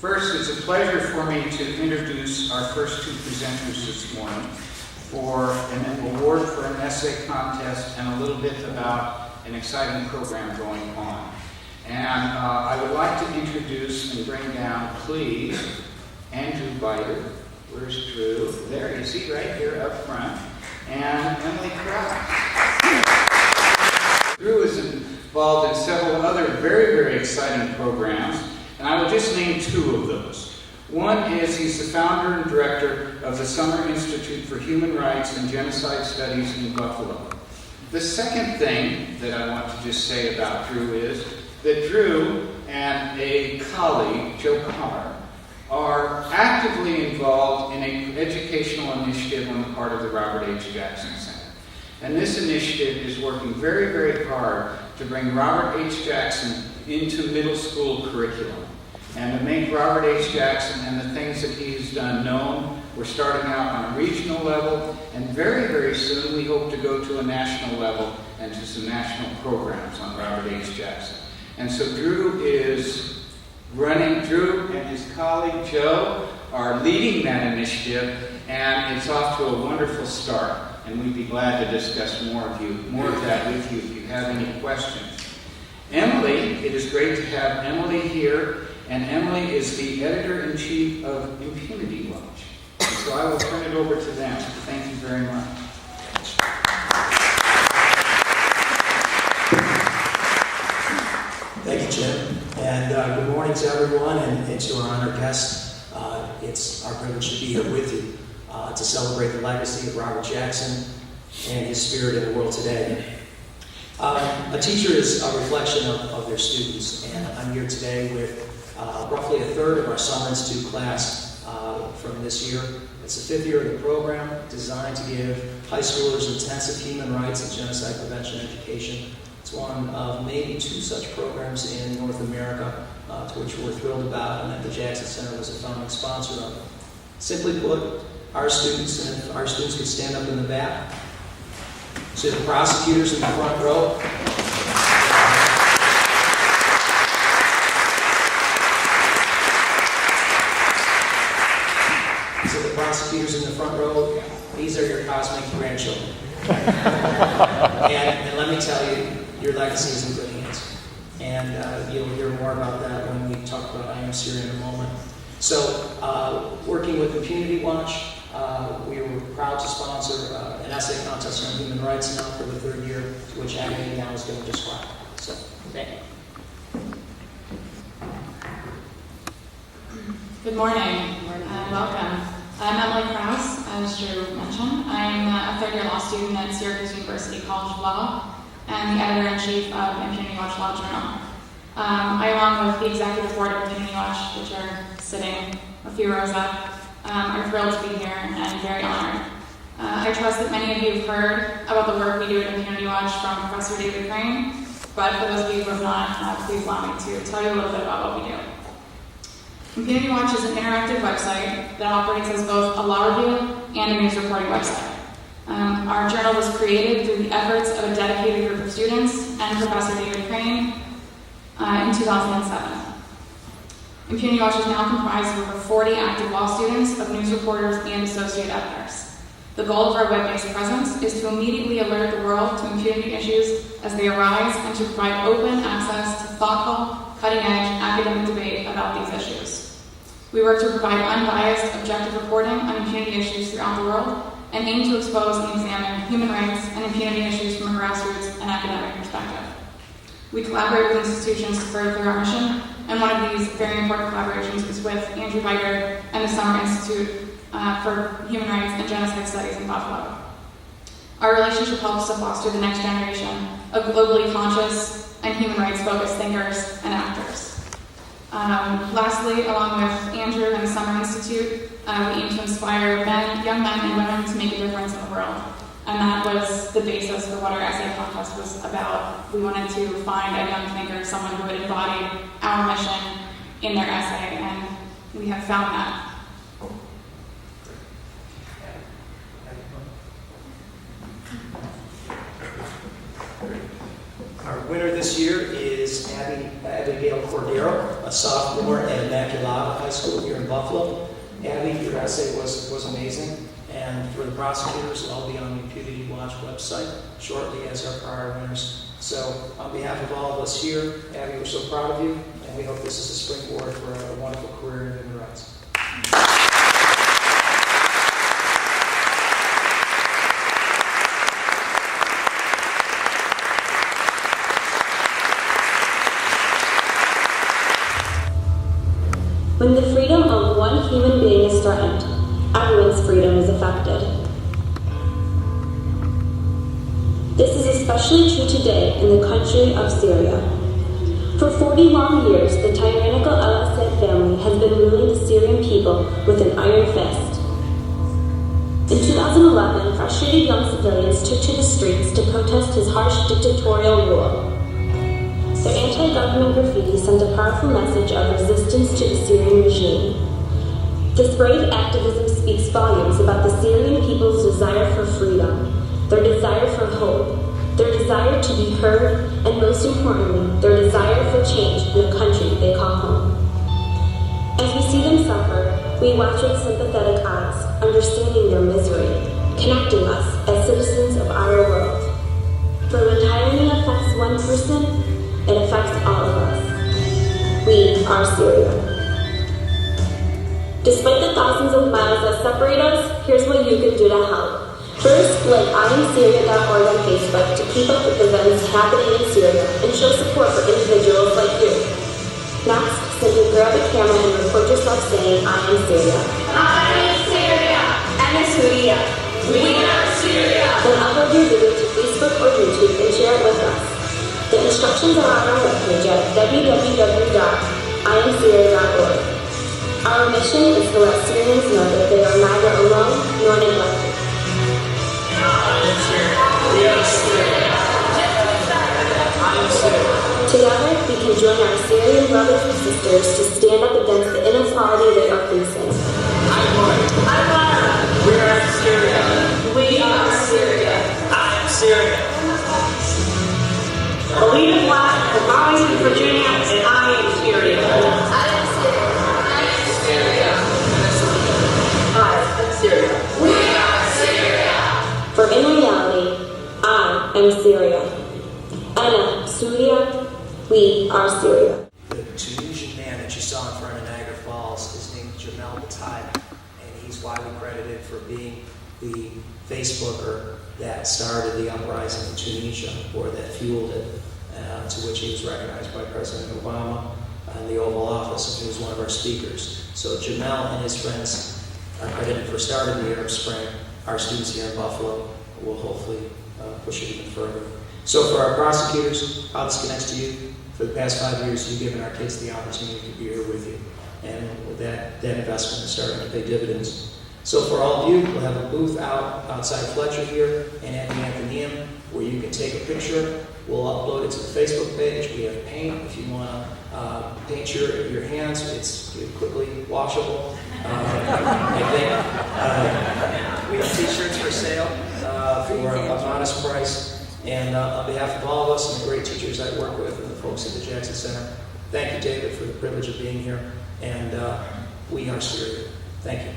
First, it's a pleasure for me to introduce our first two presenters this morning for an award for an essay contest and a little bit about an exciting program going on. And I would like to introduce and bring down, please, Andrew Beiter. Where's Drew? There, you see right here up front. And Emily Krouse. Drew is involved in several other very, very exciting programs, and I will just name two of those. One is he's the founder and director of the Summer Institute for Human Rights and Genocide Studies in Buffalo. The second thing that I want to just say about Drew is that Drew and a colleague, Joe Carr, are actively involved in an educational initiative on the part of the Robert H. Jackson Center. And this initiative is working very, very hard to bring Robert H. Jackson into middle school curriculum and to make Robert H. Jackson and the things that he's done known. We're starting out on a regional level, and very, very soon we hope to go to a national level and to some national programs on Robert H. Jackson. And so Drew and his colleague Joe are leading that initiative, and it's off to a wonderful start. And we'd be glad to discuss more of that with you if you have any questions. Emily, it is great to have Emily here, and Emily is the editor-in-chief of Impunity Watch. So I will turn it over to them. Thank you very much. Thank you, Jim. And good morning to everyone and to our honored guests. It's our privilege to be here with you to celebrate the legacy of Robert Jackson and his spirit in the world today. A teacher is a reflection of their students, and I'm here today with roughly a third of our Summer Institute class from this year. It's the 5th year of the program, designed to give high schoolers intensive human rights and genocide prevention education. It's one of maybe 2 such programs in North America, to which we're thrilled about, and that the Jackson Center was a founding sponsor of. Simply put, our students, and if our students could stand up in the back, so the prosecutors in the front row. So the prosecutors in the front row, these are your cosmic grandchildren. And let me tell you, your legacy is in good hands. And you'll hear more about that when we talk about I Am Syria in a moment. So, working with Impunity Watch, we were proud to sponsor an essay contest on human rights now for the 3rd year, to which Agony now is going to describe. So, thank you. Good morning, and welcome. I'm Emily Krouse, as Drew mentioned. I'm a 3rd-year law student at Syracuse University College of Law and the editor-in-chief of Impunity Watch Law Journal. I, along with the executive board of Impunity Watch, which are sitting a few rows up, are thrilled to be here and very honored. I trust that many of you have heard about the work we do at Impunity Watch from Professor David Crane, but for those of you who have not, please allow me to tell you a little bit about what we do. Impunity Watch is an interactive website that operates as both a law review and a news reporting website. Our journal was created through the efforts of a dedicated group of students and Professor David Crane in 2007. Impunity Watch is now comprised of over 40 active law students, of news reporters, and associate editors. The goal of our web-based presence is to immediately alert the world to impunity issues as they arise and to provide open access to thoughtful, cutting-edge academic debate about these issues. We work to provide unbiased, objective reporting on impunity issues throughout the world and aim to expose and examine human rights and impunity issues from a grassroots and academic perspective. We collaborate with institutions to further our mission, and one of these very important collaborations is with Andrew Beiter and the Summer Institute for Human Rights and Genocide Studies in Buffalo. Our relationship helps to foster the next generation of globally conscious and human rights-focused thinkers and actors. Lastly, along with Andrew and the Summer Institute, we aim to inspire young men and women to make a difference in the world. And that was the basis for what our essay contest was about. We wanted to find a young thinker, someone who had embodied our mission in their essay, and we have found that. Our winner this year is Abigail Cordero, a sophomore at Immaculata High School here in Buffalo. Abby, your essay was amazing. And for the prosecutors, it'll all be on the Impunity Watch website shortly, as our prior winners. So on behalf of all of us here, Abby, we're so proud of you, and we hope this is a springboard for a wonderful career in human rights. When the freedom of one human being is threatened, everyone's freedom is affected. This is especially true today in the country of Syria. For 40 long years, the tyrannical al-Assad family has been ruling the Syrian people with an iron fist. In 2011, frustrated young civilians took to the streets to protest his harsh dictatorial rule. Their anti-government graffiti sent a powerful message of resistance to the Syrian regime. This brave activism speaks volumes about the Syrian people's desire for freedom, their desire for hope, their desire to be heard, and most importantly, their desire for change in the country they call home. As we see them suffer, we watch with sympathetic eyes, understanding their misery, connecting us as citizens of our world. For when tyranny affects one person, it affects all of us. We are Syria. Despite the thousands of miles that separate us, here's what you can do to help. First, like IamSyria.org on Facebook to keep up with events happening in Syria and show support for individuals like you. Next, simply grab a camera and record yourself saying, I am Syria. I am Syria. And Syria. We are Syria. Then upload your video to Facebook or YouTube and share it with us. The instructions are on our webpage at www.iamsyria.org. Our mission is to let Syrians know that they are neither alone nor neglected. We are Syria. I am Syria. Together, we can join our Syrian brothers and sisters to stand up against the inequality they are facing. I'm Lloyd. I'm Lara. We are Syria. We are Syria. I am Syria. Alita Black, Arlington, Virginia, and I am Syria. I am Syria. I am Syria. We are Syria. For in reality, I am Syria. Ana Syria, we are Syria. The Tunisian man that you saw in front of Niagara Falls is named Jamel Beiter, and he's widely credited for being the Facebooker that started the uprising in Tunisia, or that fueled it, to which he was recognized by President Obama in the Oval Office, and he was one of our speakers. So Jamel and his friends are credited for starting the Arab Spring. Our students here in Buffalo will hopefully push it even further. So for our prosecutors, how this connects to you, for the past 5 years, you've given our kids the opportunity to be here with you. And that investment is starting to pay dividends. So for all of you, we'll have a booth outside Fletcher here and at the Athenaeum where you can take a picture. We'll upload it to the Facebook page. We have paint if you want to paint your hands. It's quickly washable. I think we have t-shirts for sale for a modest price. And on behalf of all of us and the great teachers I work with and the folks at the Jackson Center, thank you, David, for the privilege of being here. And we are Syria. Thank you.